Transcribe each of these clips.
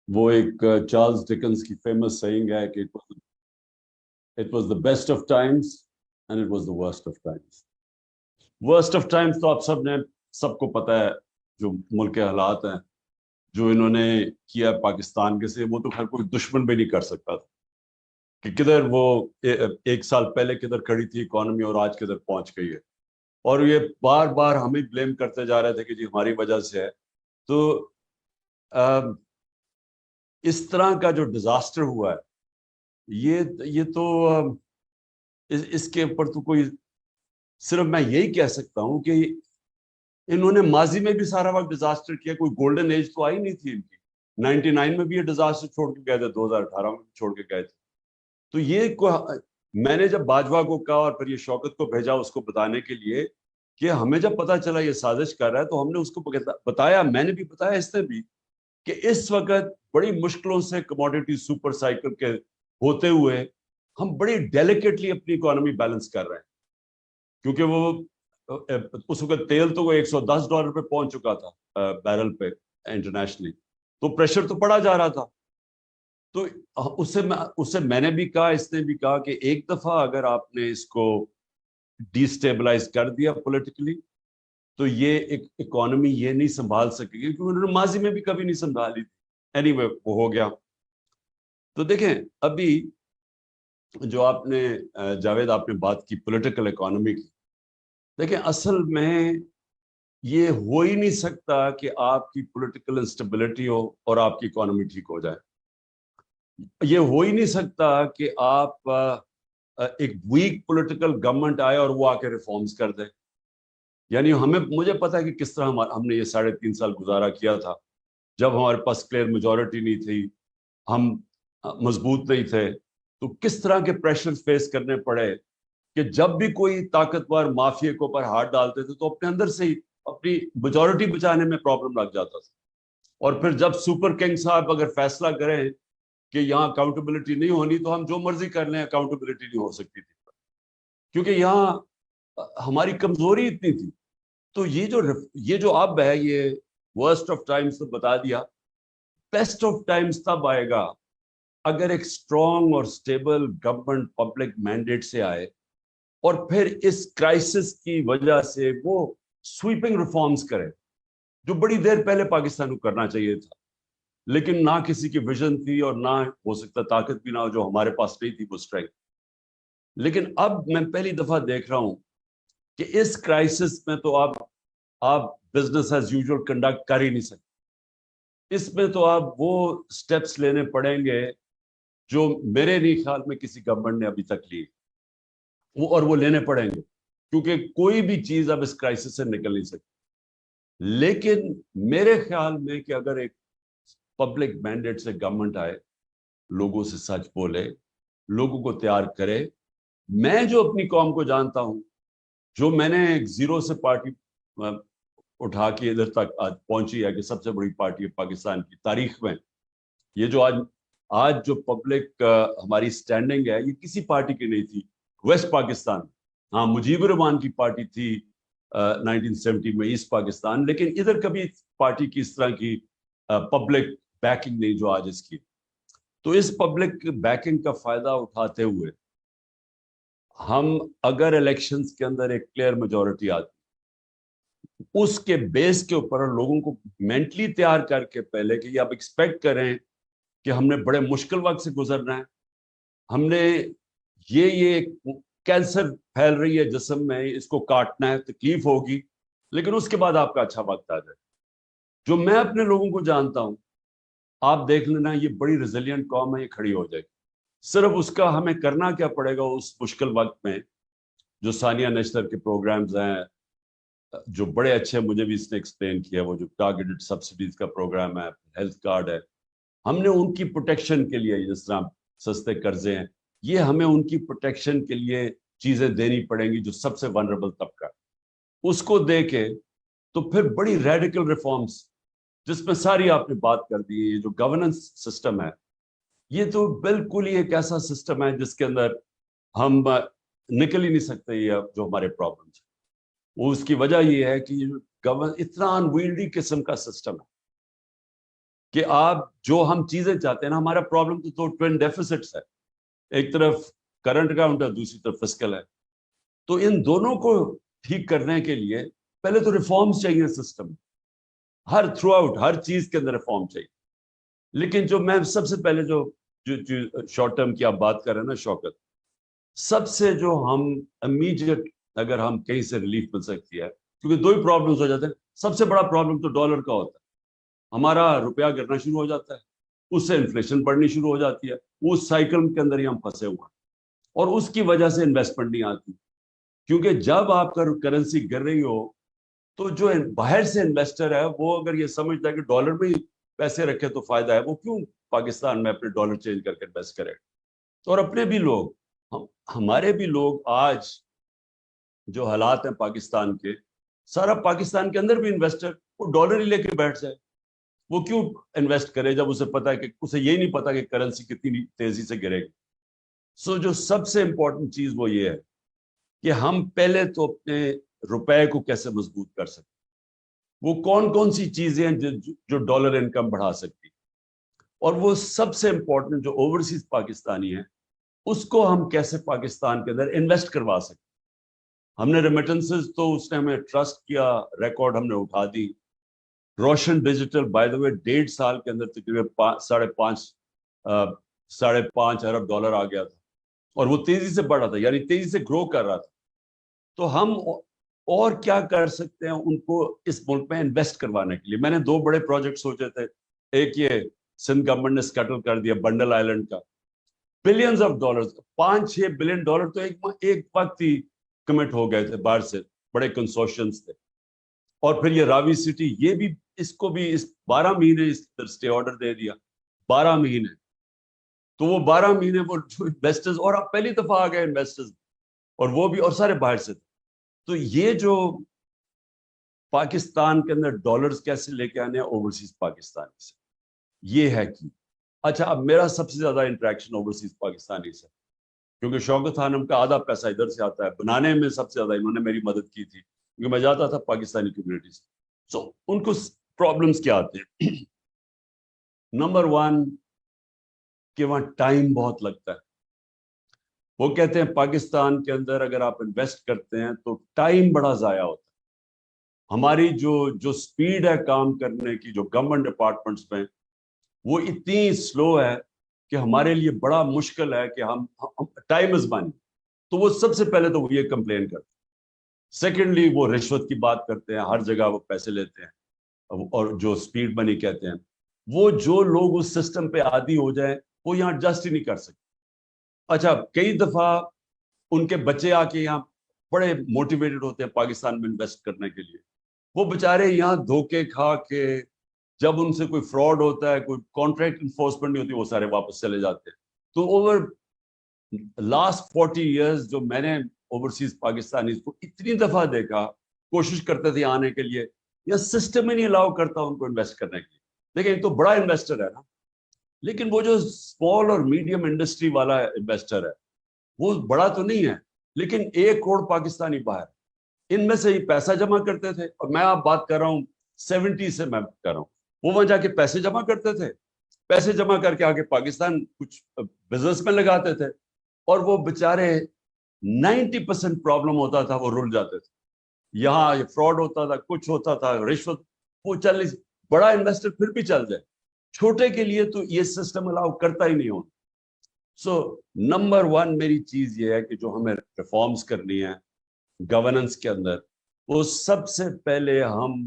وہ ایک Charles Dickens की फेमस saying है कि it was the best of times and it was the worst of times. Worst of times तो आप सबको पता है, जो मुल्क के हालात हैं, जो इन्होंने किया पाकिस्तान के से, वो तो खैर कोई दुश्मन भी नहीं कर सकता था कि किधर वो एक साल पहले किधर खड़ी थी इकोनॉमी और आज किधर पहुंच गई है। और ये बार बार हमें ब्लेम करते जा रहे थे कि जी हमारी वजह से है। तो इस तरह का जो डिजास्टर हुआ है, ये तो इसके ऊपर तो कोई, सिर्फ मैं यही कह सकता हूं कि इन्होंने माजी में भी सारा वक्त डिजास्टर किया, कोई गोल्डन एज तो आई नहीं थी इनकी। 99 में भी ये डिजास्टर छोड़ के गए थे, 2018 में भी छोड़ के गए थे। तो मैंने जब बाजवा को कहा और फिर ये शौकत को भेजा उसको बताने के लिए कि हमें जब पता चला ये साजिश कर रहा है, तो हमने उसको बताया, मैंने भी बताया इसने भी, कि इस वक्त बड़ी मुश्किलों से कमोडिटी सुपर साइकिल के होते हुए हम बड़ी डेलिकेटली अपनी इकोनॉमी बैलेंस कर रहे हैं। क्योंकि वो उस वक्त तेल तो वो $110 पे पहुंच चुका था बैरल पे इंटरनेशनली, तो प्रेशर तो पड़ा जा रहा था। तो उससे मैंने भी कहा, इसने भी कहा कि एक दफा अगर आपने इसको डिस्टेबलाइज कर दिया पॉलिटिकली, तो ये एक इकोनॉमी ये नहीं संभाल सकेगी, क्योंकि उन्होंने माजी में भी कभी नहीं संभाली थी। एनीवे वो हो गया। तो देखें, अभी जो आपने जावेद आपने बात की पॉलिटिकल इकोनॉमी की, देखें असल में ये हो ही नहीं सकता कि आपकी पॉलिटिकल इंस्टेबिलिटी हो और आपकी इकोनॉमी ठीक हो जाए। ये हो ही नहीं सकता कि आप एक वीक पॉलिटिकल गवर्नमेंट आए और वो आके रिफॉर्म्स कर दे। यानी मुझे पता है कि किस तरह हमने ये 3.5 साल गुजारा किया था, जब हमारे पास क्लियर मेजॉरिटी नहीं थी, हम मजबूत नहीं थे, तो किस तरह के प्रेशर फेस करने पड़े कि जब भी कोई ताकतवर माफिया के ऊपर हाथ डालते थे तो अपने अंदर से ही अपनी मेजॉरिटी बचाने में प्रॉब्लम लग जाता था। और फिर जब सुपर किंग साहब अगर फैसला करें कि यहाँ अकाउंटेबिलिटी नहीं होनी, तो हम जो मर्जी कर लें, अकाउंटेबिलिटी नहीं हो सकती थी, क्योंकि यहाँ हमारी कमजोरी इतनी थी। तो ये जो अब है, ये वर्स्ट ऑफ टाइम्स तो बता दिया, बेस्ट ऑफ टाइम्स तब आएगा अगर एक स्ट्रॉन्ग और स्टेबल गवर्नमेंट पब्लिक मैंडेट से आए और फिर इस क्राइसिस की वजह से वो स्वीपिंग रिफॉर्म्स करे, जो बड़ी देर पहले पाकिस्तान को करना चाहिए था, लेकिन ना किसी की विजन थी और ना हो सकता ताकत भी ना हो, जो हमारे पास नहीं थी वो स्ट्रेंथ। लेकिन अब मैं पहली दफा देख रहा हूं कि इस क्राइसिस में तो आप बिजनेस एज यूजुअल कंडक्ट कर ही नहीं सकते। इसमें तो आप वो स्टेप्स लेने पड़ेंगे जो मेरे नहीं ख्याल में किसी गवर्नमेंट ने अभी तक ली, वो लेने पड़ेंगे, क्योंकि कोई भी चीज अब इस क्राइसिस से निकल नहीं सकती। लेकिन मेरे ख्याल में कि अगर एक पब्लिक मैंडेट से गवर्नमेंट आए, लोगों से सच बोले, लोगों को तैयार करे। मैं जो अपनी कौम को जानता हूं, जो मैंने एक जीरो से पार्टी उठा के इधर तक आज पहुंची है कि सबसे बड़ी पार्टी है पाकिस्तान की तारीख में, ये जो आज जो पब्लिक हमारी स्टैंडिंग है, ये किसी पार्टी की नहीं थी वेस्ट पाकिस्तान। हाँ, मुजीबुर रहमान की पार्टी थी 1970 में ईस्ट पाकिस्तान, लेकिन इधर कभी पार्टी की इस तरह की पब्लिक बैकिंग नहीं जो आज इसकी। तो इस पब्लिक बैकिंग का फायदा उठाते हुए हम अगर इलेक्शंस के अंदर एक क्लियर मेजॉरिटी आती, उसके बेस के ऊपर लोगों को मेंटली तैयार करके पहले कि आप एक्सपेक्ट करें कि हमने बड़े मुश्किल वक्त से गुजरना है, हमने ये कैंसर फैल रही है जिस्म में, इसको काटना है, तकलीफ होगी, लेकिन उसके बाद आपका अच्छा वक्त आ जाए। जो मैं अपने लोगों को जानता हूं, आप देख लेना, ये बड़ी रिजिलियंट कौम है, ये खड़ी हो जाएगी। सिर्फ उसका हमें करना क्या पड़ेगा उस मुश्किल वक्त में, जो सानिया नश्तर के प्रोग्राम्स हैं, जो बड़े अच्छे, मुझे भी इसने एक्सप्लेन किया, वो जो टारगेटेड सब्सिडीज का प्रोग्राम है, हेल्थ कार्ड है, हमने उनकी प्रोटेक्शन के लिए, जिस तरह सस्ते कर्जे हैं, ये हमें उनकी प्रोटेक्शन के लिए चीजें देनी पड़ेंगी, जो सबसे वनरेबल तबका, उसको दे के तो फिर बड़ी रेडिकल रिफॉर्म्स, जिसमें सारी आपने बात कर दी है। ये जो गवर्नेंस सिस्टम है, ये तो बिल्कुल ही एक ऐसा सिस्टम है जिसके अंदर हम निकल ही नहीं सकते। ये जो हमारे प्रॉब्लम्स, वो उसकी वजह ये है कि इतना अनवील्डी किस्म का सिस्टम है کہ آپ جو ہم چیزیں چاہتے ہیں نا, ہمارا پرابلم تو ٹوین ڈیفیسٹس ہے, ایک طرف کرنٹ اکاؤنٹ ہے, دوسری طرف فسکل ہے. تو ان دونوں کو ٹھیک کرنے کے لیے پہلے تو ریفارمز چاہیے سسٹم, ہر تھرو آؤٹ ہر چیز کے اندر ریفارم چاہیے. لیکن جو میں سب سے پہلے جو شارٹ ٹرم کی آپ بات کر رہے ہیں نا شوکت, سب سے جو ہم امیڈیٹ اگر ہم کہیں سے ریلیف مل سکتی ہے, کیونکہ دو ہی پرابلمز ہو جاتے ہیں. سب سے بڑا پرابلم تو ڈالر کا ہوتا ہے, ہمارا روپیہ گرنا شروع ہو جاتا ہے, اس سے انفلیشن بڑھنی شروع ہو جاتی ہے, اس سائیکل کے اندر ہی ہم پھنسے ہوئے ہیں, اور اس کی وجہ سے انویسٹمنٹ نہیں آتی. کیونکہ جب آپ کا کرنسی گر رہی ہو تو جو باہر سے انویسٹر ہے وہ اگر یہ سمجھتا ہے کہ ڈالر میں پیسے رکھے تو فائدہ ہے, وہ کیوں پاکستان میں اپنے ڈالر چینج کر کے انویسٹ کرے. اور اپنے بھی لوگ, ہمارے بھی لوگ آج جو حالات ہیں پاکستان کے, سارا پاکستان کے اندر بھی انویسٹر وہ ڈالر ہی لے کے بیٹھ جائے. وہ کیوں انویسٹ کرے جب اسے پتا ہے کہ اسے یہی نہیں پتا کہ کرنسی کتنی تیزی سے گرے گی. جو سب سے امپورٹنٹ چیز وہ یہ ہے کہ ہم پہلے تو اپنے روپے کو کیسے مضبوط کر سکتے, وہ کون کون سی چیزیں ہیں جو ڈالر انکم بڑھا سکتی, اور وہ سب سے امپورٹنٹ جو اوورسیز پاکستانی ہیں اس کو ہم کیسے پاکستان کے اندر انویسٹ کروا سکتے. ہم نے ریمیٹنسز تو اس نے ہمیں ٹرسٹ کیا, ریکارڈ ہم نے اٹھا دی. روشن ڈیجیٹل بائی دا وے 1.5 سال کے اندر تقریباً $5.5 ارب آ گیا تھا, اور وہ تیزی سے بڑھ رہا تھا, یعنی تیزی سے گرو کر رہا تھا. تو ہم اور کیا کر سکتے ہیں ان کو اس ملک میں انویسٹ کروانے کے لیے. میں نے 2 بڑے پروجیکٹ سوچے تھے. ایک یہ سندھ گورنمنٹ نے سکیٹل کر دیا بنڈل آئیلینڈ کا, بلینز آف ڈالرز, $5-6 بلین تو ایک وقت ہی کمٹ ہو گئے تھے باہر سے, بڑے کنسورشنز تھے. اور پھر یہ راوی سٹی, یہ بھی اس کو بھی 12 مہینے اسٹے آرڈر دے دیا, 12 مہینے. تو وہ 12 مہینے وہ جو انویسٹرز, اور اب پہلی دفعہ آ گئے انویسٹرز, اور وہ بھی اور سارے باہر سے تھے. تو یہ جو پاکستان کے اندر ڈالرز کیسے لے کے آنے ہیں اوورسیز پاکستانی سے, یہ ہے کہ اچھا اب میرا سب سے زیادہ انٹریکشن اوورسیز پاکستانی سے, کیونکہ شوکت خانم کا آدھا پیسہ ادھر سے آتا ہے, بنانے میں سب سے زیادہ انہوں نے میری مدد کی تھی, کیونکہ میں جاتا تھا پاکستانی کمیونٹی سے. ان کو پرابلمس کیا آتے ہیں؟ نمبر 1 کہ وہاں ٹائم بہت لگتا ہے. وہ کہتے ہیں پاکستان کے اندر اگر آپ انویسٹ کرتے ہیں تو ٹائم بڑا ضائع ہوتا ہے. ہماری جو سپیڈ ہے کام کرنے کی, جو گورنمنٹ ڈپارٹمنٹس میں, وہ اتنی سلو ہے کہ ہمارے لیے بڑا مشکل ہے کہ ہم ٹائم از منی. تو وہ سب سے پہلے تو وہ یہ کمپلین کرتے ہیں. سیکنڈلی وہ رشوت کی بات کرتے ہیں, ہر جگہ وہ پیسے لیتے ہیں, اور جو سپیڈ منی کہتے ہیں. وہ جو لوگ اس سسٹم پہ عادی ہو جائیں وہ یہاں ایڈجسٹ ہی نہیں کر سکتے. اچھا کئی دفعہ ان کے بچے آ کے یہاں بڑے موٹیویٹڈ ہوتے ہیں پاکستان میں انویسٹ کرنے کے لیے, وہ بےچارے یہاں دھوکے کھا کے جب ان سے کوئی فراڈ ہوتا ہے, کوئی کانٹریکٹ انفورسمنٹ نہیں ہوتی, وہ سارے واپس چلے جاتے ہیں. تو اوور لاسٹ 40 ایئرز جو میں نے اوورسیز پاکستانی کو اتنی دفعہ دیکھا, کوشش کرتے تھے آنے کے لیے, یا سسٹم ہی نہیں الاؤ کرتا ان کو انویسٹ کرنے کے لیے. دیکھیں ایک تو بڑا انویسٹر ہے نا, لیکن وہ جو اسمال اور میڈیم انڈسٹری والا انویسٹر ہے وہ بڑا تو نہیں ہے, لیکن 1 کروڑ پاکستانی باہر, ان میں سے ہی پیسہ جمع کرتے تھے. اور میں آپ بات کر رہا ہوں 70 سے میں کر رہا ہوں, وہ وہاں جا کے پیسے جمع کرتے تھے, پیسے جمع کر کے آگے پاکستان کچھ بزنس میں لگاتے تھے, اور وہ بےچارے 90% پرابلم ہوتا تھا, وہ رل جاتے تھے. یہاں یہ فراڈ ہوتا تھا, کچھ ہوتا تھا, رشوت, وہ چل نہیں. بڑا انویسٹر پھر بھی چل جائے, چھوٹے کے لیے تو یہ سسٹم الاؤ کرتا ہی نہیں ہوتا. نمبر 1 میری چیز یہ ہے کہ جو ہمیں ریفارمز کرنی ہے گورننس کے اندر, وہ سب سے پہلے ہم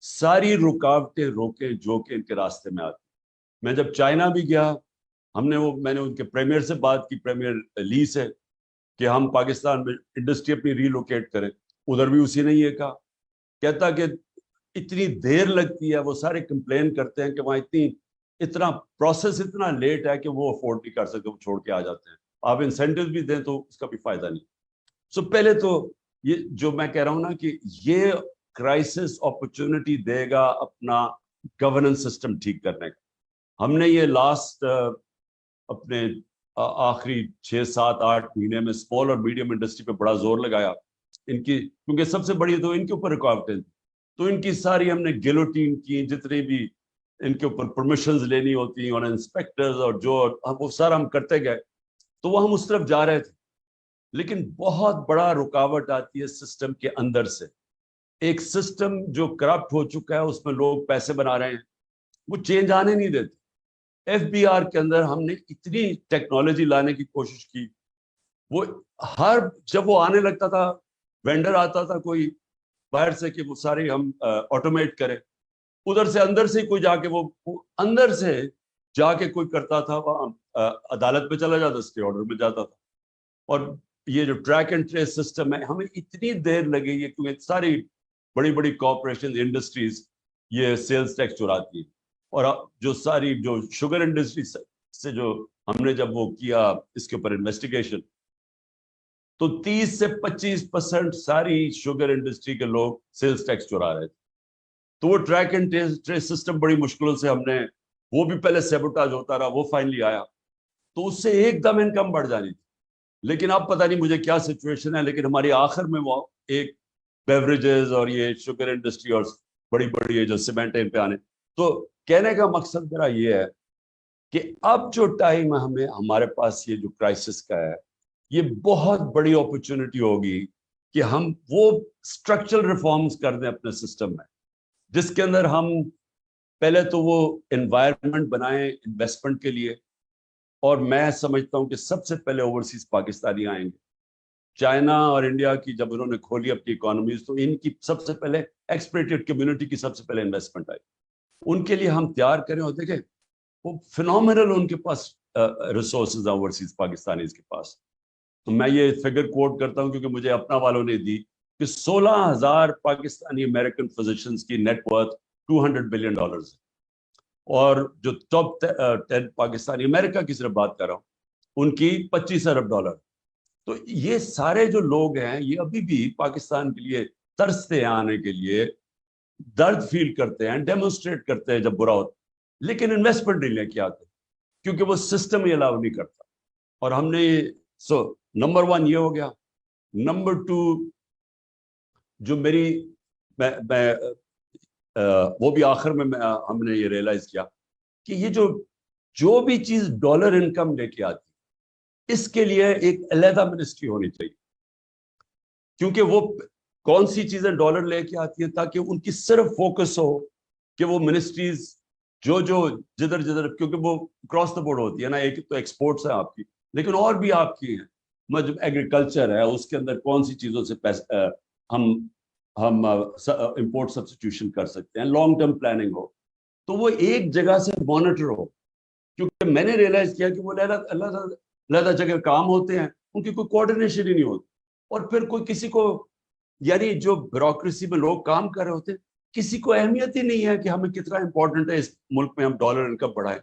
ساری رکاوٹیں روکیں جو کہ ان کے راستے میں آتی. میں جب چائنا بھی گیا, میں نے ان کے پریمیئر سے بات کی, پریمیئر لی سے, کہ ہم پاکستان میں انڈسٹری اپنی ریلوکیٹ کریں. ادھر بھی اسی نے یہ کہا, کہتا کہ اتنی دیر لگتی ہے, وہ سارے کمپلین کرتے ہیں کہ وہاں اتنا پروسیس اتنا لیٹ ہے کہ وہ افورڈ نہیں کر سکتے, وہ چھوڑ کے آ جاتے ہیں. آپ انسینٹیو بھی دیں تو اس کا بھی فائدہ نہیں. پہلے تو یہ جو میں کہہ رہا ہوں نا کہ یہ کرائسس اپرچونٹی دے گا اپنا گورننس سسٹم ٹھیک کرنے کا. ہم نے یہ لاسٹ اپنے آخری 6-7-8 مہینے میں اسمال اور میڈیم انڈسٹری پہ بڑا زور لگایا, ان کی, کیونکہ سب سے بڑی تو ان کے اوپر رکاوٹیں, تو ان کی ساری ہم نے گیلوٹین کی, جتنے بھی इनके ऊपर परमिशंस लेनी होती और इंस्पेक्टर्स और जो वो सारा हम करते गए, तो वो हम उस तरफ जा रहे थे। लेकिन बहुत बड़ा रुकावट आती है सिस्टम के अंदर से। एक सिस्टम जो करप्ट हो चुका है, उसमें लोग पैसे बना रहे हैं, वो चेंज आने नहीं देते। एफबीआर के अंदर हमने इतनी टेक्नोलॉजी लाने की कोशिश की, वो जब वो आने लगता था, वेंडर आता था कोई बाहर से कि वो सारे हम ऑटोमेट करें, उधर से अंदर से कोई जाके वो अंदर से जाके कोई करता था, वहां अदालत में चला जाता, स्टे ऑर्डर में जाता था। और ये जो ट्रैक एंड ट्रेस सिस्टम है, हमें इतनी देर लगी है क्योंकि सारी बड़ी बड़ी कॉर्पोरेशन इंडस्ट्रीज ये सेल्स टैक्स चुराती है। और जो सारी जो शुगर इंडस्ट्री से जो हमने जब वो किया इसके ऊपर इन्वेस्टिगेशन, तो 30 से 25% सारी शुगर इंडस्ट्री के लोग सेल्स टैक्स चुरा रहे थे। तो वो ट्रैक एंड ट्रेस सिस्टम बड़ी मुश्किलों से हमने, वो भी पहले सेबोटाज होता रहा, वो फाइनली आया, तो उससे एकदम इनकम बढ़ जानी थी। लेकिन अब पता नहीं मुझे क्या सिचुएशन है, लेकिन हमारी आखिर में वो एक बेवरेजेस और ये शुगर इंडस्ट्री और बड़ी बड़ी ये जो सीमेंट इन पे आने, तो कहने का मकसद मेरा ये है कि अब जो टाइम हमें हमारे पास ये जो क्राइसिस का है, ये बहुत बड़ी अपॉर्चुनिटी होगी कि हम वो स्ट्रक्चरल रिफॉर्म्स कर दें अपने सिस्टम में, जिसके अंदर हम पहले तो वो एनवायरनमेंट बनाएं इन्वेस्टमेंट के लिए। और मैं समझता हूं कि सबसे पहले ओवरसीज पाकिस्तानी आएंगे। चाइना और इंडिया की जब उन्होंने खोली अपनी इकोनॉमीज, तो इनकी सबसे पहले एक्सप्लोइटेड कम्युनिटी की सबसे पहले इन्वेस्टमेंट आई। उनके लिए हम तैयार करें, और देखें वो फिनोमिनल उनके पास रिसोर्सेज है ओवरसीज पाकिस्तानी के पास। तो मैं ये फिगर कोट करता हूं क्योंकि मुझे अपना वालों ने दी कि 16,000 पाकिस्तानी अमेरिकन फिजिशियंस की नेटवर्थ $200 बिलियन है। और जो टॉप 10 पाकिस्तानी, अमेरिका की सिर्फ बात कर रहा हूँ, उनकी $25 अरब। तो ये सारे जो लोग हैं, ये अभी भी पाकिस्तान के लिए तरसते हैं आने के लिए, दर्द फील करते हैं, डेमोन्स्ट्रेट करते हैं जब बुरा होता, लेकिन इन्वेस्टमेंट नहीं लेके आते क्योंकि वो सिस्टम ही अलाउ नहीं करता। और हमने नंबर 1 ये हो गया। नंबर 2, जो मेरी मैं वो भी आखिर में हमने ये रियलाइज किया कि ये जो भी चीज डॉलर इनकम लेके आती, इसके लिए एक अलहदा मिनिस्ट्री होनी चाहिए। क्योंकि वो कौन सी चीजें डॉलर लेके आती हैं, ताकि उनकी सिर्फ फोकस हो कि वो मिनिस्ट्रीज जो जिधर जिधर, क्योंकि वो क्रॉस द बोर्ड होती है ना, एक तो एक्सपोर्ट्स है आपकी, लेकिन और भी आपकी हैं, मतलब एग्रीकल्चर है, उसके अंदर कौन सी चीजों से पैसे हम इंपोर्ट सब्स्टिट्यूशन कर सकते हैं, लॉन्ग टर्म प्लानिंग हो, तो वो एक जगह से मॉनिटर हो। क्योंकि मैंने रियलाइज किया कि वो अलग जगह काम होते हैं, उनकी कोई कोऑर्डिनेशन ही नहीं होती। और फिर कोई किसी को, यानी जो ब्यूरोक्रेसी में लोग काम कर रहे होते हैं, किसी को अहमियत ही नहीं है कि हमें कितना इंपॉर्टेंट है इस मुल्क में हम डॉलर इनकम बढ़ाएं।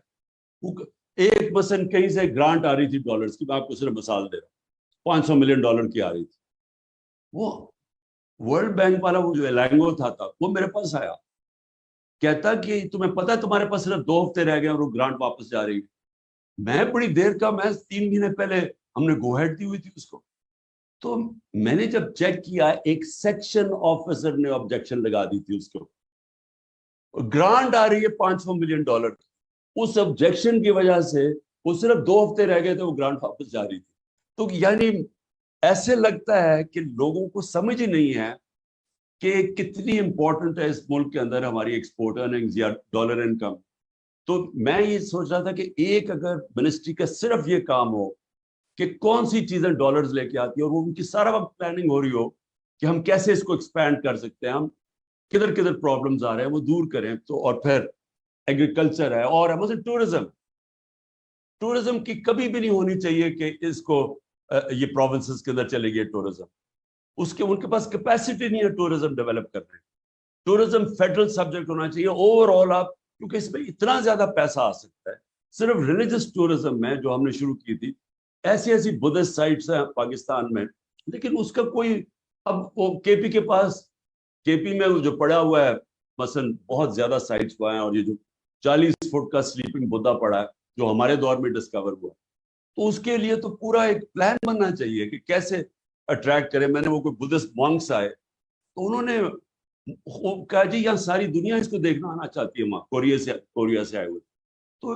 एक मसलन कहीं से ग्रांट आ रही थी डॉलर्स की, मैं आपको सिर्फ मिसाल दे रहा हूँ, $500 मिलियन की आ रही थी। वो वर्ल्ड बैंक वाला वो जो एलांगो था वो मेरे पास आया, कहता कि तुम्हें पता है तुम्हारे पास सिर्फ 2 हफ्ते रह गए और वो ग्रांट वापस जा रही है। मैं बड़ी देर का, मैं 3 महीने पहले हमने गो हेड दी हुई थी उसको। तो मैंने जब चेक किया, एक सेक्शन ऑफिसर ने ऑब्जेक्शन लगा दी थी उसको, ग्रांट आ रही है $500 मिलियन, उस ऑब्जेक्शन की वजह से वो सिर्फ 2 हफ्ते रह गए थे, वो ग्रांट वापस जा रही थी। तो यानी ऐसे लगता है कि लोगों को समझ ही नहीं है कि कितनी इंपॉर्टेंट है इस मुल्क के अंदर हमारी एक्सपोर्ट अर्निंग्स या डॉलर इनकम। तो मैं ये सोच रहा था कि एक अगर मिनिस्ट्री का सिर्फ ये काम हो कि कौन सी चीजें डॉलर्स लेके आती है, और वो उनकी सारा वक्त प्लानिंग हो रही हो कि हम कैसे इसको एक्सपैंड कर सकते हैं, हम किधर किधर प्रॉब्लम्स आ रहे हैं वो दूर करें। तो और फिर एग्रीकल्चर है, और मतलब टूरिज्म की कभी भी नहीं होनी चाहिए कि इसको ये प्रोविंसेस के अंदर चले गए टूरिज्म, उनके पास कैपेसिटी नहीं है टूरिज्म डेवलप करने। टूरिज्म फेडरल सब्जेक्ट होना चाहिए ओवरऑल आप, क्योंकि इसमें इतना ज्यादा पैसा आ सकता है। सिर्फ रिलीजियस टूरिज्म में जो हमने शुरू की थी, ऐसी ऐसी बुद्धिस्ट साइट्स हैं पाकिस्तान में, लेकिन उसका कोई, अब वो केपी के पास, केपी में जो पड़ा हुआ है मसलन बहुत ज्यादा साइट्स हुआ है, और ये जो 40 फुट का स्लीपिंग बुद्धा पड़ा है जो हमारे दौर में डिस्कवर हुआ, तो उसके लिए तो पूरा एक प्लान बनना चाहिए कि कैसे अट्रैक्ट करें। मैंने वो कोई बुद्धिस्ट मॉन्क्स आए, तो उन्होंने کہا جی یہاں ساری دنیا اس کو دیکھنا آنا چاہتی ہے، وہاں کوریا سے آئے ہوئے. تو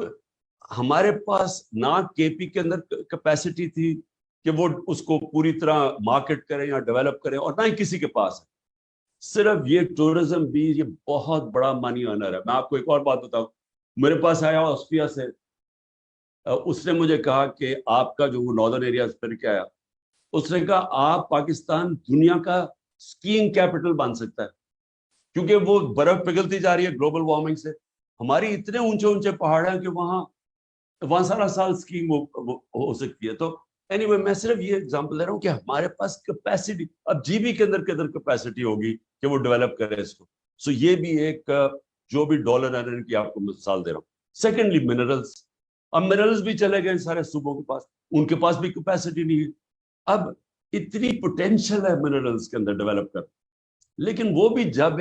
ہمارے پاس نہ کے پی کے اندر کیپیسٹی تھی کہ وہ اس کو پوری طرح مارکیٹ کریں یا ڈیولپ کریں، اور نہ ہی کسی کے پاس ہے. صرف یہ ٹورزم بھی یہ بہت بڑا منی ارنر ہے. میں آپ کو ایک اور بات بتاؤں، میرے پاس آیا آسٹریا سے، اس نے مجھے کہا کہ آپ کا جو وہ ناردرن ایریا پھر کے آیا، اس نے کہا آپ پاکستان دنیا کا اسکیئنگ کیپٹل بن سکتا ہے، کیونکہ وہ برف پگھلتی جا رہی ہے گلوبل وارمنگ سے. ہماری اتنے اونچے اونچے پہاڑ ہیں کہ وہاں سارا سال اسکیئنگ ہو سکتی ہے. تو اینی وے میں صرف یہ اگزامپل دے رہا ہوں کہ ہمارے پاس کیپیسٹی، اب جی بی کے اندر کیپیسٹی ہوگی کہ وہ ڈیولپ کرے اس کو. سو یہ بھی ایک جو بھی ڈالر ارنر کی آپ کو مثال دے رہا ہوں. سیکنڈلی منرلس، اب منرلس بھی چلے گئے سارے صوبوں کے پاس، ان کے پاس بھی کیپیسٹی نہیں ہے. اب اتنی پوٹینشیل ہے منرلس کے اندر ڈیولپ کر، لیکن وہ بھی جب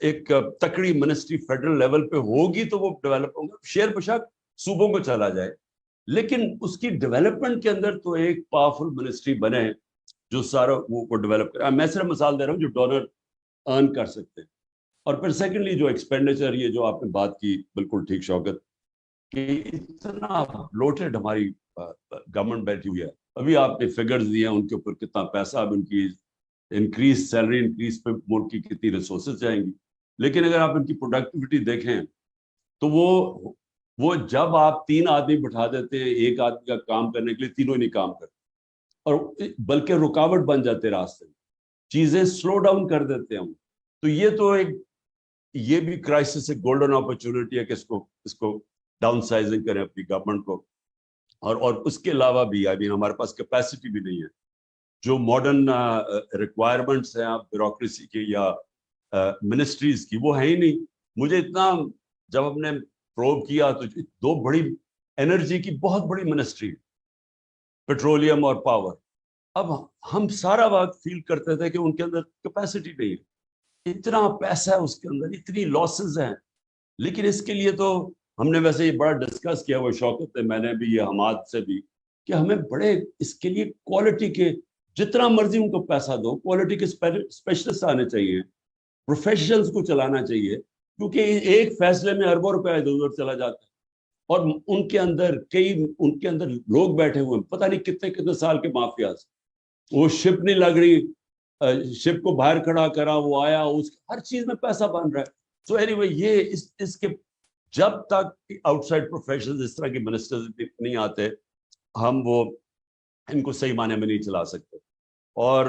ایک تکڑی منسٹری فیڈرل لیول پہ ہوگی تو وہ ڈیولپ ہوگا. شیر بشک صوبوں کو چلا جائے، لیکن اس کی ڈیولپمنٹ کے اندر تو ایک پاورفل منسٹری بنے جو سارا وہ ڈیولپ کرے. میں صرف مثال دے رہا ہوں جو ڈالر ارن کر سکتے ہیں. اور پھر سیکنڈلی جو ایکسپینڈیچر، یہ جو آپ نے بات کی بالکل ٹھیک شوکت، کہ اتنا بلوٹڈ ہماری گورنمنٹ بیٹھی ہوئی ہے. ابھی آپ نے فگرز دیے ہیں ان کے اوپر کتنا پیسہ اب ان کی انکریز، سیلری انکریز پہ ملک کی کتنی ریسورسز جائیں گی. لیکن اگر آپ ان کی پروڈکٹیوٹی دیکھیں تو وہ جب آپ 3 آدمی بٹھا دیتے ہیں ایک آدمی کا کام کرنے کے لیے، تینوں ہی نہیں کام کرتے، اور بلکہ رکاوٹ بن جاتے راستے میں، چیزیں سلو ڈاؤن کر دیتے ہیں. تو یہ بھی کرائسس ایک گولڈن اپرچونٹی ہے کہ اس کو ڈاؤن سائزنگ کریں اپنی گورنمنٹ کو. اور اس کے علاوہ بھی ہمارے پاس کیپیسٹی بھی نہیں ہے. جو ماڈرن ریکوائرمنٹس ہیں بیوروکریسی کی یا منسٹریز کی، وہ ہے ہی نہیں. مجھے اتنا، جب ہم نے پروب کیا تو 2 بڑی انرجی کی بہت بڑی منسٹری، پیٹرولیم اور پاور، اب ہم سارا وقت فیل کرتے تھے کہ ان کے اندر کیپیسٹی نہیں ہے. اتنا پیسہ ہے اس کے اندر، اتنی لاسز ہیں. لیکن اس کے لیے تو ہم نے ویسے یہ بڑا ڈسکس کیا ہوا شوکت ہے، میں نے بھی، یہ حماد سے بھی، کہ ہمیں بڑے اس کے لیے کوالٹی کے، جتنا مرضی ان کو پیسہ دو، کوالٹی کے اسپیشلسٹ آنے چاہیے، پروفیشنلز کو چلانا چاہیے، کیونکہ ایک فیصلے میں اربوں روپے ادھر ادھر چلا جاتا ہے. اور ان کے اندر لوگ بیٹھے ہوئے ہیں، پتہ نہیں کتنے سال کے مافیاز. وہ شپ نہیں لگ رہی، شپ کو باہر کھڑا کرا، وہ آیا، ہر چیز میں پیسہ بن رہا ہے. سو اینی وے یہ اس کے جب تک آؤٹ سائڈ پروفیشنل اس طرح کے منسٹرز نہیں آتے، ہم ان کو صحیح معنی میں نہیں چلا سکتے. اور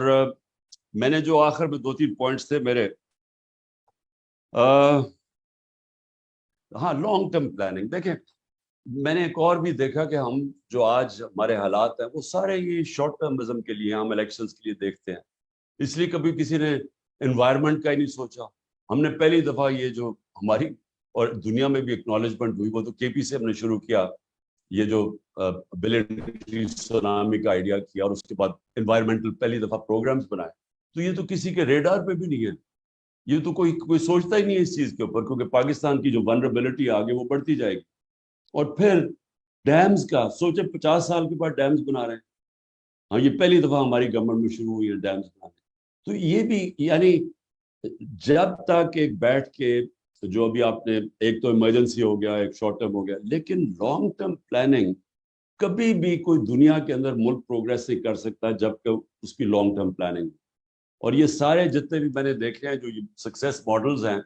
میں نے جو آخر میں 2-3 پوائنٹس تھے میرے، ہاں لانگ ٹرم پلاننگ. دیکھیں میں نے ایک اور بھی دیکھا کہ ہم جو آج ہمارے حالات ہیں وہ سارے یہ شارٹ ٹرمزم کے لیے، ہم الیکشنز کے لیے دیکھتے ہیں. اس لیے کبھی کسی نے انوائرمنٹ کا ہی نہیں سوچا. ہم نے پہلی دفعہ یہ جو ہماری اور دنیا میں بھی اکنالجمنٹ ہوئی، وہ تو کے پی سے ہم نے شروع کیا، یہ جو بلین ٹری سونامی کا آئیڈیا کیا، اور اس کے بعد انوائرمنٹل پہلی دفعہ پروگرامز بنائے. تو یہ تو کسی کے ریڈار پہ بھی نہیں ہے، یہ تو کوئی سوچتا ہی نہیں ہے اس چیز کے اوپر، کیونکہ پاکستان کی جو ولنریبلٹی آگے وہ بڑھتی جائے گی. اور پھر ڈیمز کا سوچے، 50 سال کے بعد ڈیمز بنا رہے ہیں. ہاں یہ پہلی دفعہ ہماری گورنمنٹ میں شروع ہوئی ہے ڈیمز بنانے. تو یہ بھی یعنی جب تک ایک بیٹھ کے، جو ابھی آپ نے، ایک تو ایمرجنسی ہو گیا، ایک شارٹ ٹرم ہو گیا، لیکن لانگ ٹرم پلاننگ کبھی بھی کوئی دنیا کے اندر ملک پروگریس نہیں کر سکتا جب کہ اس کی لانگ ٹرم پلاننگ. اور یہ سارے جتنے بھی میں نے دیکھے ہیں جو سکسیس ماڈلز ہیں،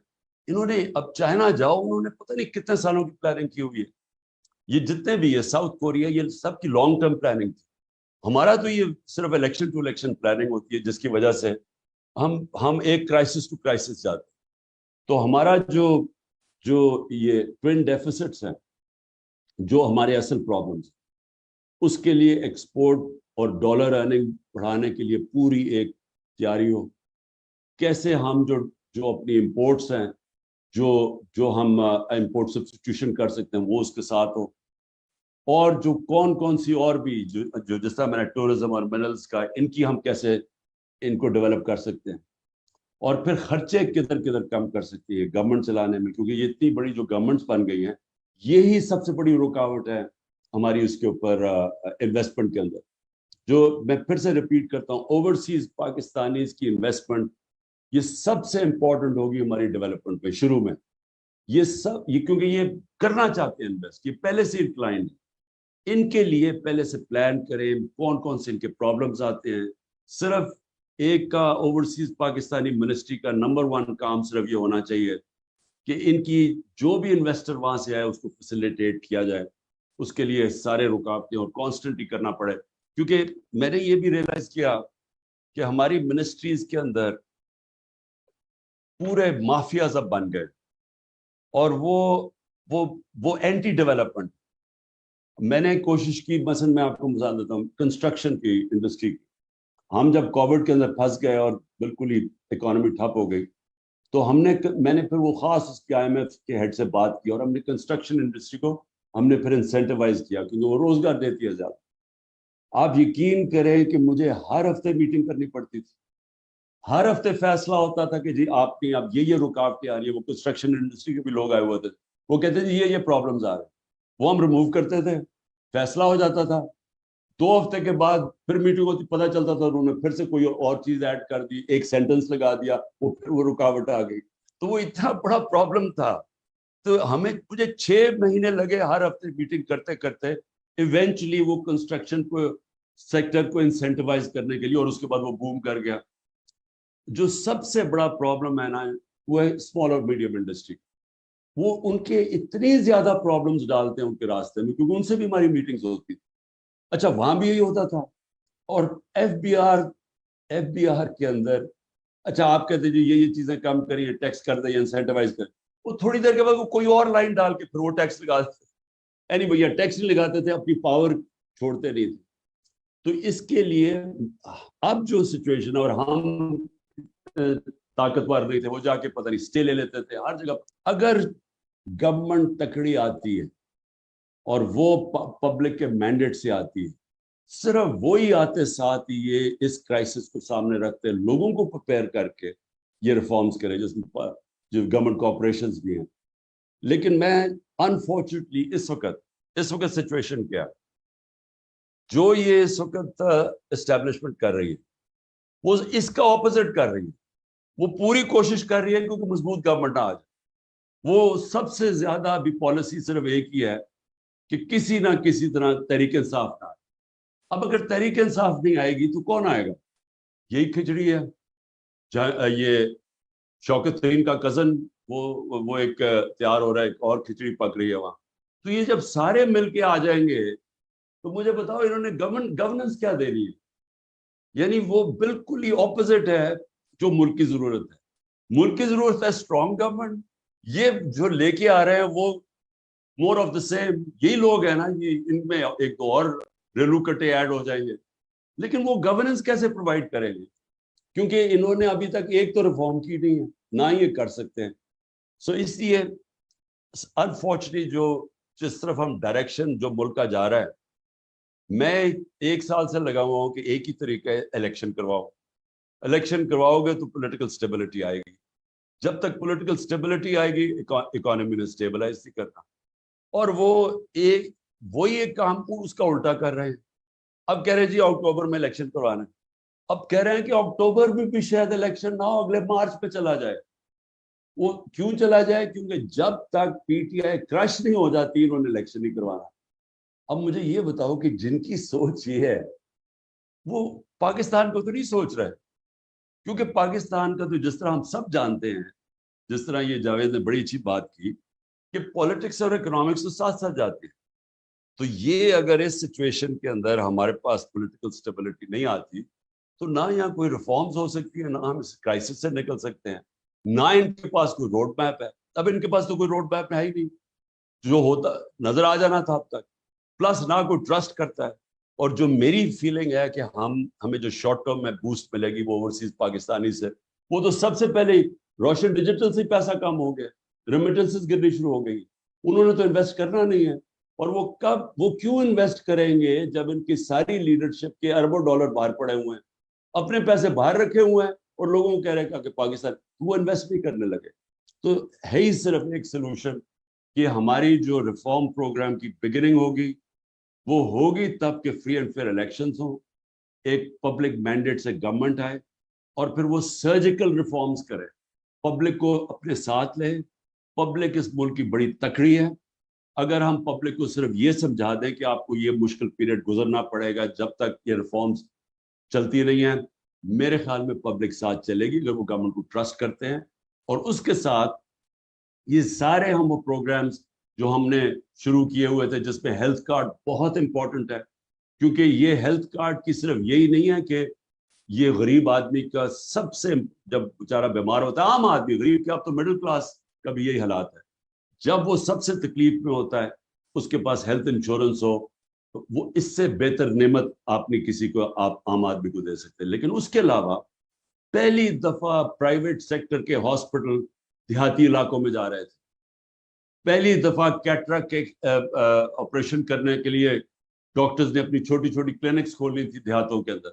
انہوں نے، اب چائنا جاؤ، انہوں نے پتہ نہیں کتنے سالوں کی پلاننگ کی ہوئی ہے. یہ جتنے بھی ہے، ساؤتھ کوریا، یہ سب کی لانگ ٹرم پلاننگ تھی. ہمارا تو یہ صرف الیکشن ٹو الیکشن پلاننگ ہوتی ہے، جس کی وجہ سے ہم ایک کرائسس ٹو کرائسس جاتے. تو ہمارا جو یہ ٹوین ڈیفیسٹس ہیں، جو ہمارے اصل پرابلمس، اس کے لیے ایکسپورٹ اور ڈالر ارننگ بڑھانے کے لیے پوری ایک تیاری ہو. کیسے ہم جو اپنی امپورٹس ہیں، جو ہم امپورٹ سبسٹیٹیوشن کر سکتے ہیں، وہ اس کے ساتھ ہو. اور جو کون سی اور بھی جو جس طرح میں نے ٹورزم اور منرلس کا، ان کی ہم کیسے ان کو ڈیولپ کر سکتے ہیں. اور پھر خرچے کدھر کم کر سکتی ہے گورنمنٹ چلانے میں، کیونکہ یہ اتنی بڑی جو گورنمنٹس بن گئی ہیں، یہی سب سے بڑی رکاوٹ ہے ہماری اس کے اوپر انویسٹمنٹ کے اندر. جو میں پھر سے ریپیٹ کرتا ہوں، اوورسیز پاکستانیز کی انویسٹمنٹ ये सबसे इंपॉर्टेंट होगी हमारी डेवलपमेंट पे शुरू में। ये क्योंकि ये करना चाहते हैं इन्वेस्ट, ये पहले से इंक्लाइन है, इनके लिए पहले से प्लान करें कौन कौन से इनके प्रॉब्लम्स आते हैं। सिर्फ एक का ओवरसीज पाकिस्तानी मिनिस्ट्री का नंबर 1 काम सिर्फ ये होना चाहिए कि इनकी जो भी इन्वेस्टर वहां से आए उसको फैसिलिटेट किया जाए, उसके लिए सारे रुकावटें और कॉन्स्टेंटली करना पड़े। क्योंकि मैंने ये भी रियलाइज किया कि हमारी मिनिस्ट्रीज के अंदर पूरे माफिया सब बन गए, और वो एंटी डेवलपमेंट। मैंने कोशिश की, मसलन मैं आपको मिसाल देता हूँ कंस्ट्रक्शन की इंडस्ट्री की। हम जब कोविड के अंदर फंस गए और बिल्कुल ही इकोनॉमी ठप हो गई, तो मैंने फिर वो खास उसके IMF के हेड से बात की और हमने कंस्ट्रक्शन इंडस्ट्री को हमने फिर इंसेंटिवाइज किया, क्योंकि वो रोजगार देती है ज्यादा। आप यकीन करें कि मुझे हर हफ्ते मीटिंग करनी पड़ती थी, हर हफ्ते फैसला होता था कि जी आपकी अब ये रुकावटें आ रही है। वो कंस्ट्रक्शन इंडस्ट्री के भी लोग आए हुए थे, वो कहते थे ये प्रॉब्लम्स आ रहे हैं, वो हम रिमूव करते थे, फैसला हो जाता था। 2 हफ्ते के बाद फिर मीटिंग होती, पता चलता था उन्होंने फिर से कोई और चीज ऐड कर दी, एक सेंटेंस लगा दिया, वो रुकावट आ गई। तो वो इतना बड़ा प्रॉब्लम था। तो मुझे 6 महीने लगे हर हफ्ते मीटिंग करते करते इवेंचुअली वो कंस्ट्रक्शन को सेक्टर को इंसेंटिवाइज करने के लिए, और उसके बाद वो बूम कर गया। जो सबसे बड़ा प्रॉब्लम है ना, वो है स्मॉल और मीडियम इंडस्ट्री। वो उनके इतनी ज्यादा प्रॉब्लम्स डालते हैं उनके रास्ते में, क्योंकि उनसे भी हमारी मीटिंग्स होती थी। अच्छा, वहां भी यही होता था। और एफबीआर के अंदर, अच्छा आप कहते जी ये चीजें कम करिए, टैक्स कर दें, इंसेंटिवाइज करें, वो थोड़ी देर के बाद वो कोई और लाइन डाल के फिर वो टैक्स लगा देते। यानी भैया टैक्स नहीं लगाते थे, अपनी पावर छोड़ते नहीं थे। तो इसके लिए अब जो सिचुएशन, और हम ताकतवर नहीं थे, वो जाके पता नहीं स्टे ले लेते थे हर जगह। अगर गवर्नमेंट तकड़ी आती है और वो पब्लिक के मैंडेट से आती है, सिर्फ वो ही आते साथ ही ये इस क्राइसिस को सामने रखते लोगों को प्रिपेयर करके ये रिफॉर्म्स करे, जिसमें जो गवर्नमेंट कॉर्पोरेशंस भी हैं। लेकिन मैं अनफॉर्चुनेटली इस वक्त सिचुएशन क्या है, जो ये इस वक्त एस्टेब्लिशमेंट कर रही है वो इसका ऑपोजिट कर रही है। वो पूरी कोशिश कर रही है क्योंकि मजबूत गवर्नमेंट ना आ जाए। वो सबसे ज्यादा अभी पॉलिसी सिर्फ एक ही है कि किसी ना किसी तरह तहरीक इंसाफ ना आए। अब अगर तहरीक इंसाफ नहीं आएगी तो कौन आएगा? यही खिचड़ी है। ये शौकत तरीन का कजन, वो एक तैयार हो रहा है, एक और खिचड़ी पक रही है वहां। तो ये जब सारे मिलके आ जाएंगे तो मुझे बताओ इन्होंने गवर्नेंस क्या देनी है? यानी वो बिल्कुल ही ऑपोजिट है जो मुल्क की जरूरत है। मुल्क की जरूरत है स्ट्रॉन्ग गवर्नमेंट। ये जो लेके आ रहे हैं वो मोर ऑफ द सेम। यही लोग हैं ना, ये इनमें एक दो और रेलूकटे ऐड हो जाएंगे, लेकिन वो गवर्नेंस कैसे प्रोवाइड करेंगे? क्योंकि इन्होंने अभी तक एक तो रिफॉर्म की नहीं है, ना ही ये कर सकते हैं। सो इसलिए अनफॉर्चुनेटली जो जिस तरफ हम डायरेक्शन जो मुल्क का जा रहा है, मैं 1 साल से लगा हुआ हूं कि एक ही तरीका है, इलेक्शन करवाओ। इलेक्शन करवाओगे तो पॉलिटिकल स्टेबिलिटी आएगी। जब तक पॉलिटिकल स्टेबिलिटी आएगी, इकोनॉमी ने स्टेबलाइज नहीं करना। और वही एक काम को उसका उल्टा कर रहे हैं। अब कह रहे हैं जी अक्टूबर में इलेक्शन करवाना है। अब कह रहे हैं कि अक्टूबर में भी शायद इलेक्शन ना हो, अगले मार्च पे चला जाए। वो क्यों चला जाए? क्योंकि जब तक पीटीआई क्रश नहीं हो जाती इन्होंने इलेक्शन नहीं करवाना। अब मुझे ये बताओ कि जिनकी सोच ये है वो पाकिस्तान को तो नहीं सोच रहे। क्योंकि पाकिस्तान का तो जिस तरह हम सब जानते हैं, जिस तरह ये जावेद ने बड़ी अच्छी बात की कि पॉलिटिक्स और इकोनॉमिक्स तो साथ साथ जाती है। तो ये अगर इस सिचुएशन के अंदर हमारे पास पॉलिटिकल स्टेबिलिटी नहीं आती तो ना यहाँ कोई रिफॉर्म्स हो सकती है, ना हम इस क्राइसिस से निकल सकते हैं, ना इनके पास कोई रोड मैप है। अब इनके पास तो कोई रोड मैप है ही नहीं, जो होता नजर आ जाना था अब तक। प्लस ना कोई ट्रस्ट करता है। और जो मेरी फीलिंग है कि हमें जो शॉर्ट टर्म में बूस्ट मिलेगी वो ओवरसीज पाकिस्तानी से, वो तो सबसे पहले रोशन डिजिटल से पैसा कम हो गया, रेमिटेंसेस गिरनी शुरू हो गई। उन्होंने तो इन्वेस्ट करना नहीं है। और वो क्यों इन्वेस्ट करेंगे जब इनकी सारी लीडरशिप के अरबों डॉलर बाहर पड़े हुए हैं, अपने पैसे बाहर रखे हुए हैं, और लोगों को कह रहे हैं कि पाकिस्तान वो इन्वेस्ट नहीं करने लगे। तो है ही सिर्फ एक सोल्यूशन कि हमारी जो रिफॉर्म प्रोग्राम की बिगिनिंग होगी वो होगी तब कि फ्री एंड फेयर इलेक्शंस हो, एक पब्लिक मैंडेट से गवर्नमेंट आए, اور پھر وہ سرجیکل ریفارمز کرے, پبلک کو اپنے ساتھ لے. پبلک اس ملک کی بڑی تکڑی ہے. اگر ہم پبلک کو صرف یہ سمجھا دیں کہ آپ کو یہ مشکل پیریڈ گزرنا پڑے گا جب تک یہ ریفارمز چلتی نہیں ہیں, میرے خیال میں پبلک ساتھ چلے گی اگر وہ گورنمنٹ کو ٹرسٹ کرتے ہیں. اور اس کے ساتھ یہ سارے ہم وہ پروگرامز جو ہم نے شروع کیے ہوئے تھے, جس میں ہیلتھ کارڈ بہت امپورٹنٹ ہے, کیونکہ یہ ہیلتھ کارڈ کی صرف یہی نہیں ہے کہ یہ غریب آدمی کا سب سے, جب بیچارہ بیمار ہوتا ہے, عام آدمی, غریب کیا, اب تو مڈل کلاس کا بھی یہی حالات ہے, جب وہ سب سے تکلیف میں ہوتا ہے اس کے پاس ہیلتھ انشورنس ہو, وہ اس سے بہتر نعمت آپ نے کسی کو, آپ عام آدمی کو دے سکتے ہیں. لیکن اس کے علاوہ پہلی دفعہ پرائیویٹ سیکٹر کے ہاسپٹل دیہاتی علاقوں میں جا رہے تھے. پہلی دفعہ کیٹریکٹ کے آپریشن کرنے کے لیے ڈاکٹرز نے اپنی چھوٹی چھوٹی کلینکس کھولی تھی دیہاتوں کے اندر,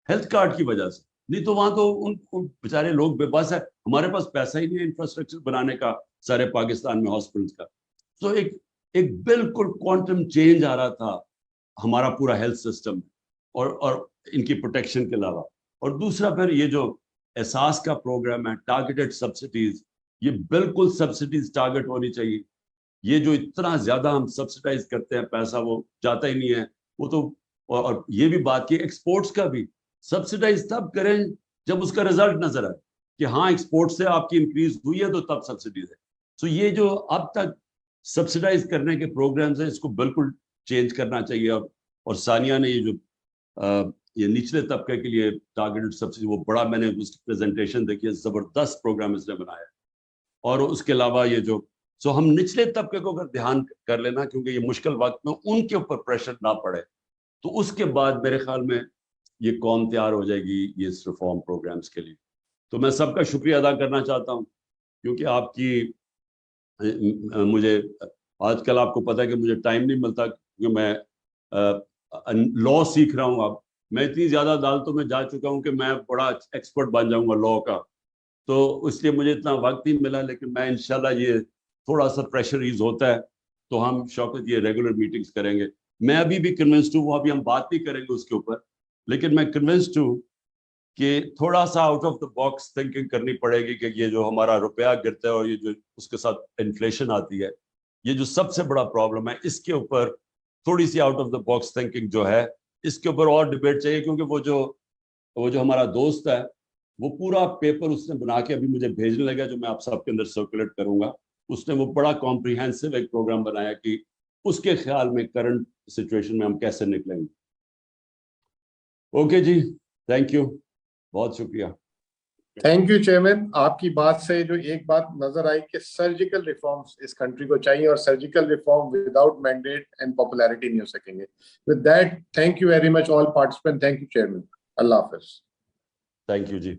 ہیلتھ کارڈ کی وجہ سے. نہیں تو وہاں تو ان بیچارے لوگ بے بس ہے, ہمارے پاس پیسہ ہی نہیں ہے انفراسٹرکچر بنانے کا سارے پاکستان میں ہاسپٹلس کا. تو ایک بالکل کوانٹم چینج آ رہا تھا ہمارا پورا ہیلتھ سسٹم اور ان کی پروٹیکشن کے علاوہ. اور دوسرا پھر یہ جو احساس کا پروگرام ہے, ٹارگیٹڈ سبسڈیز, یہ بالکل سبسڈیز ٹارگیٹ ہونی چاہیے. یہ جو اتنا زیادہ ہم سبسڈائز کرتے ہیں پیسہ, وہ جاتا ہی نہیں ہے. وہ تو, اور یہ بھی بات کی ایکسپورٹس کا بھی سبسڈائز تب کریں جب اس کا رزلٹ نظر آئے کہ ہاں ایکسپورٹ سے آپ کی انکریز ہوئی ہے, تو تب سبسڈیز ہے. سو یہ جو اب تک سبسڈائز کرنے کے پروگرامز ہیں, اس کو بالکل چینج کرنا چاہیے. اور ثانیہ نے یہ جو یہ نچلے طبقے کے لیے ٹارگیٹڈ سبسڈی, وہ بڑا, میں نے اس کی پریزنٹیشن دیکھی ہے, زبردست پروگرام اس نے بنایا. اور اس کے علاوہ یہ جو, سو ہم نچلے طبقے کو اگر دھیان کر لینا, کیونکہ یہ مشکل وقت میں ان کے اوپر پریشر نہ پڑے, تو اس کے بعد میرے خیال میں یہ قوم تیار ہو جائے گی یہ اس ریفارم پروگرامز کے لیے. تو میں سب کا شکریہ ادا کرنا چاہتا ہوں, کیونکہ آپ کی, مجھے آج کل آپ کو پتہ ہے کہ مجھے ٹائم نہیں ملتا, کیونکہ میں لاء سیکھ رہا ہوں. اب میں اتنی زیادہ عدالتوں میں جا چکا ہوں کہ میں بڑا ایکسپرٹ بن جاؤں گا لاء کا, تو اس لیے مجھے اتنا وقت نہیں ملا. لیکن میں انشاءاللہ یہ تھوڑا سا پریشر ایز ہوتا ہے تو ہم شوکت یہ ریگولر میٹنگز کریں گے. میں ابھی بھی کنونسڈ ہوں, وہ ابھی ہم بات نہیں کریں گے اس کے اوپر, لیکن میں کنونسڈ ہوں کہ تھوڑا سا out of the box thinking کرنی پڑے گی کہ یہ جو ہمارا روپیہ گرتا ہے اور یہ جو اس کے ساتھ انفلیشن آتی ہے, یہ جو سب سے بڑا پرابلم ہے, اس کے اوپر تھوڑی سی out of the box thinking جو ہے, اس کے اوپر اور ڈیبیٹ چاہیے. کیونکہ وہ جو ہمارا دوست ہے, وہ پورا پیپر اس نے بنا کے ابھی مجھے بھیجنے لگا, جو میں آپ سب کے اندر سرکولیٹ کروں گا. اس نے وہ بڑا کمپریہنسو ایک پروگرام بنایا کہ اس کے خیال میں کرنٹ سچویشن میں ہم کیسے نکلیں گے. اوکے جی, تھینک یو, بہت شکریہ. Thank you chairman. آپ کی بات سے جو ایک بات نظر آئی کہ سرجیکل ریفارمز اس کنٹری کو چاہیے, اور surgical reform without mandate and popularity نہیں ہو سکیں گے. With that, thank you very much all participant. Thank you chairman. اللہ حافظ. Thank you G.